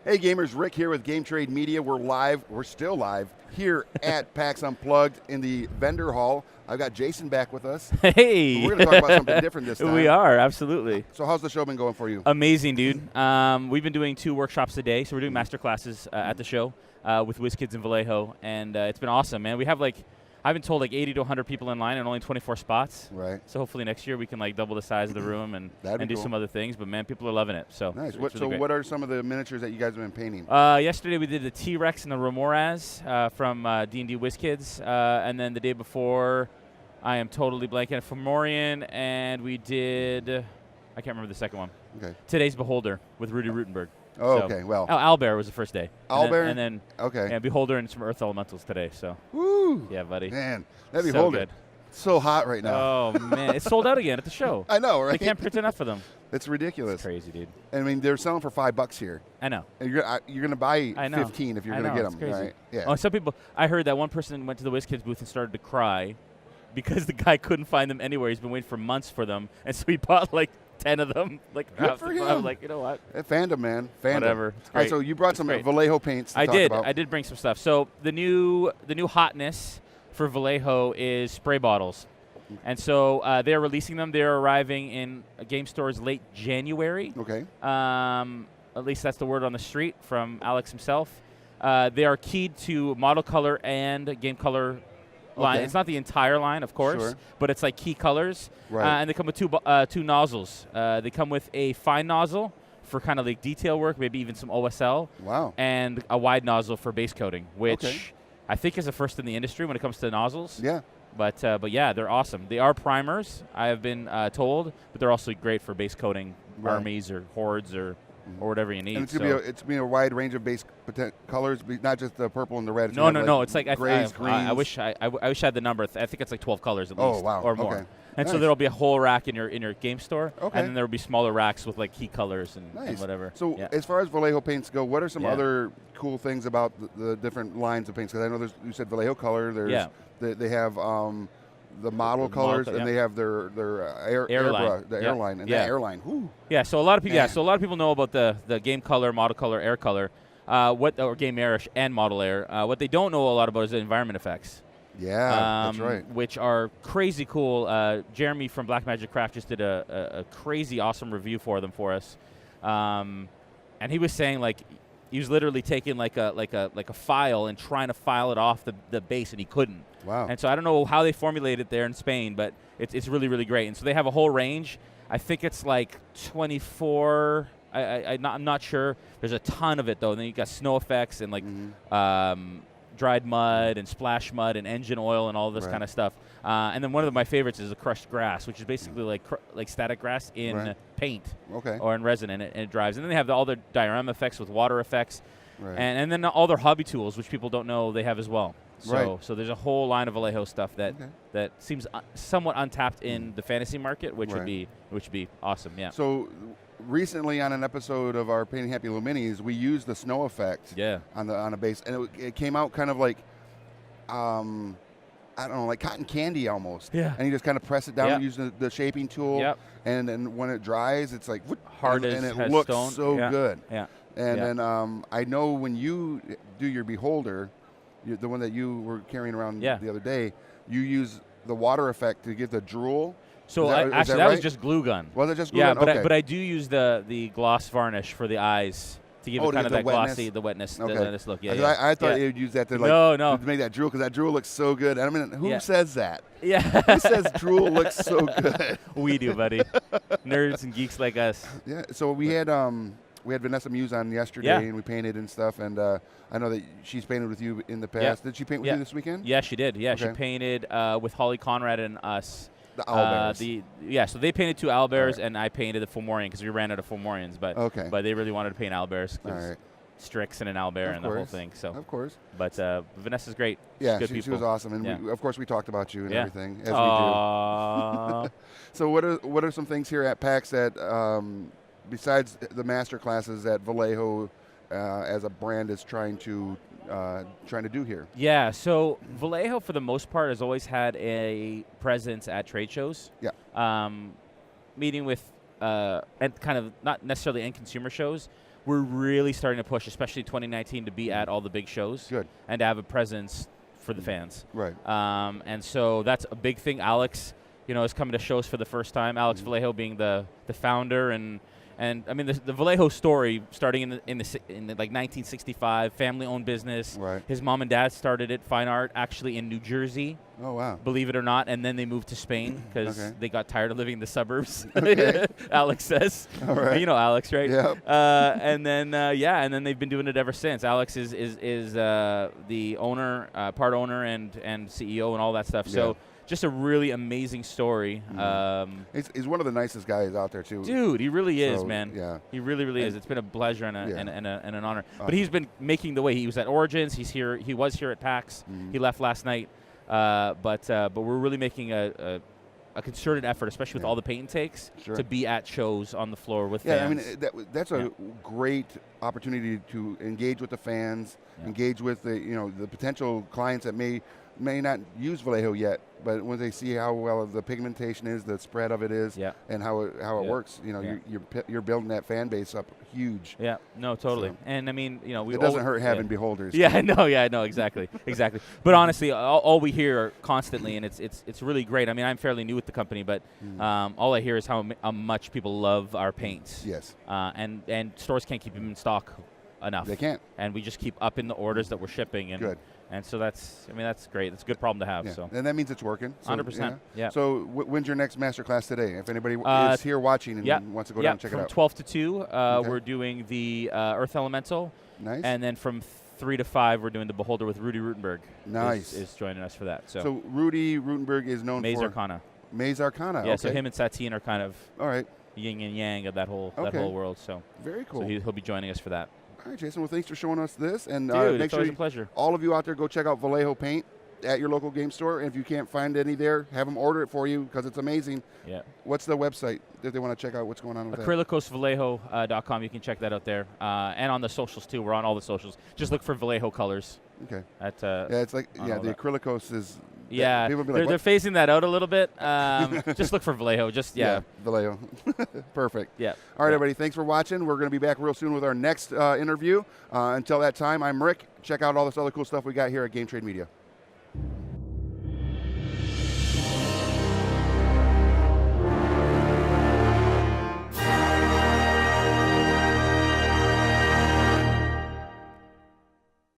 Hey gamers, Rick here with Game Trade Media. We're live, we're still live, here at PAX Unplugged in the vendor hall. I've got Jason back with us. Hey! We're going to talk about something different this time. We are, absolutely. So how's the show been going for you? Amazing, dude. We've been doing 2 workshops a day, so we're doing master classes at the show with WizKids and Vallejo, and it's been awesome, man. We have I've been told 80 to 100 people in line and only 24 spots. Right. So hopefully next year we can double the size of the room and do some other things. But man, people are loving it. So nice. It's really great. What are some of the miniatures that you guys have been painting? Yesterday we did the T-Rex and the Remoraz from D&D WizKids, and then the day before, I am totally blanking, Fomorian, and we did, I can't remember the second one. Okay. Today's Beholder with Rudy Rutenberg. Oh, so, okay. Well. Owlbear was the first day. Owlbear? And then okay. Yeah, Beholder and some Earth Elementals today. So. Woo! Yeah, buddy. Man, that so Beholder. Good. So hot right now. Oh, man. It's sold out again at the show. I know, right? They can't print enough of them. It's ridiculous. It's crazy, dude. I mean, they're selling for $5 here. I know. And you're going to buy 15 if you're going to get them. Crazy. Right? Yeah. Oh, some people, I heard that one person went to the WizKids booth and started to cry because the guy couldn't find them anywhere. He's been waiting for months for them. And so he bought 10 of them. Good for him. I was like, you know what? Fandom, man. Fandom. Whatever. It's great. All right, so you brought some Vallejo paints to talk about. I did bring some stuff. So the new hotness for Vallejo is spray bottles. And so they're releasing them. They're arriving in game stores late January. Okay. At least that's the word on the street from Alex himself. They are keyed to model color and game color line. Okay. It's not the entire line, of course, but it's key colors. Right. And they come with two nozzles. They come with a fine nozzle for kind of detail work, maybe even some OSL. Wow. And a wide nozzle for base coating, which I think is a first in the industry when it comes to nozzles. Yeah. But yeah, they're awesome. They are primers, I have been told, but they're also great for base coating armies or hordes or whatever you need. And it's going to be a wide range of base colors, not just the purple and the red. No. It's grays, greens. I wish I had the number. I think it's 12 colors at least, or more. Okay. And nice. so there'll be a whole rack in your game store, okay. and then there will be smaller racks with key colors and whatever. So as far as Vallejo paints go, what are some other cool things about the different lines of paints? Because I know you said Vallejo color. There's they have the model colors, and they have their airline. Airline, and that airline. Whew. Yeah, so a lot of people know about the game color, model color, air color, or game air and model air. What they don't know a lot about is the environment effects. Yeah, that's right. Which are crazy cool. Jeremy from Blackmagic Craft just did a crazy awesome review for us, and he was saying he was literally taking a file and trying to file it off the base, and he couldn't. Wow. And so I don't know how they formulated it there in Spain, but it's really, really great. And so they have a whole range. I think it's 24. I'm not sure. There's a ton of it, though. And then you got snow effects and dried mud and splash mud and engine oil and all this kind of stuff. And then one of my favorites is the crushed grass, which is basically like static grass in paint or in resin, and it drives. And then they have all their diorama effects with water effects. Right. And then all their hobby tools, which people don't know they have as well. So there's a whole line of Vallejo stuff that seems somewhat untapped in the fantasy market, which would be awesome. Yeah. So recently on an episode of our Painting Happy Luminis, we used the snow effect on a base, and it came out kind of like I don't know, like cotton candy almost. Yeah. And you just kind of press it down using the shaping tool. Yep. And then when it dries, it's like hard and as it looks stone. so good. Yeah. And then I know when you do your Beholder, the one that you were carrying around the other day, you use the water effect to give the drool. So that was just glue gun. Was it just glue gun? Yeah, but I do use the gloss varnish for the eyes to give it kind of that glossy, the wetness look. Yeah, I thought you'd use that to to make that drool, because that drool looks so good. I mean, who says that? Yeah. Who says drool looks so good? We do, buddy. Nerds and geeks like us. Yeah. So we had Vanessa Muse on yesterday, and we painted and stuff, and I know that she's painted with you in the past. Did she paint with you this weekend? Yeah, she did. Yeah, she painted with Holly Conrad and us. The owlbears. So they painted 2 owlbears, and I painted the Fomorian because we ran out of Fomorians, but they really wanted to paint owlbears. Strix and an owlbear and the whole thing. So of course. But Vanessa's great. Yeah, she was awesome, and of course we talked about you and everything, as we do. So what are some things here at PAX that besides the master classes that Vallejo as a brand is trying to do here? Yeah, so Vallejo for the most part has always had a presence at trade shows. Yeah. Meeting with and kind of not necessarily end consumer shows, we're really starting to push, especially 2019, to be at all the big shows. Good. And to have a presence for the fans. Right. And so that's a big thing. Alex, is coming to shows for the first time. Alex Vallejo being the founder, and I mean the Vallejo story, starting in the 1965, family-owned business. Right. His mom and dad started it, fine art, actually in New Jersey. Oh, wow. Believe it or not, and then they moved to Spain because they got tired of living in the suburbs. Okay. Alex says. All right. You know Alex, right? Yep. And then they've been doing it ever since. Alex is the owner, part owner, and CEO and all that stuff. So just a really amazing story. He's one of the nicest guys out there too. Dude, he really is, man. Yeah. He really is. It's been a pleasure and an honor. Awesome. But he's been making the way. He was at Origins. He's here. He was here at PAX. He left last night. But we're really making a concerted effort, especially with all the paint takes, to be at shows on the floor with fans. Yeah, I mean that's a great opportunity to engage with the fans, engage with the potential clients that may not use Vallejo yet, but when they see how well the pigmentation is, the spread of it is, and how it works, you're building that fan base up huge. Yeah, no, totally. So, and I mean, it doesn't hurt having beholders. Yeah, I know, exactly. But honestly, all we hear constantly, and it's really great. I mean, I'm fairly new with the company, but all I hear is how much people love our paints. Yes. And stores can't keep them in stock enough. They can't. And we just keep upping the orders that we're shipping. And good. And so that's great. That's a good problem to have. Yeah. So. And that means it's working. So, 100%. Yeah. So when's your next masterclass today? If anybody is here watching and wants to go down and check it out. From 12 to 2, we're doing the Earth Elemental. Nice. And then from 3 to 5, we're doing the Beholder with Rudy Rutenberg. Nice. Is joining us for that. So Rudy Rutenberg is known Maze for Arcana. Maze Arcana. Yeah. So him and Satine are kind of all yin and yang of that whole world. So very cool. So he'll be joining us for that. All right, Jason. Well, thanks for showing us this. And Dude, make it's sure always a pleasure. All of you out there, go check out Vallejo Paint at your local game store. And if you can't find any there, have them order it for you because it's amazing. Yeah. What's the website if they want to check out what's going on with that? acrylicosvallejo.com. You can check that out there. And on the socials, too. We're on all the socials. Just look for Vallejo colors. Okay. It's like, the acrylicos is... Yeah, people be like, they're phasing that out a little bit. Just look for Vallejo. Vallejo. Perfect. Yeah. All right, everybody. Thanks for watching. We're going to be back real soon with our next interview. Until that time, I'm Rick. Check out all this other cool stuff we got here at Game Trade Media.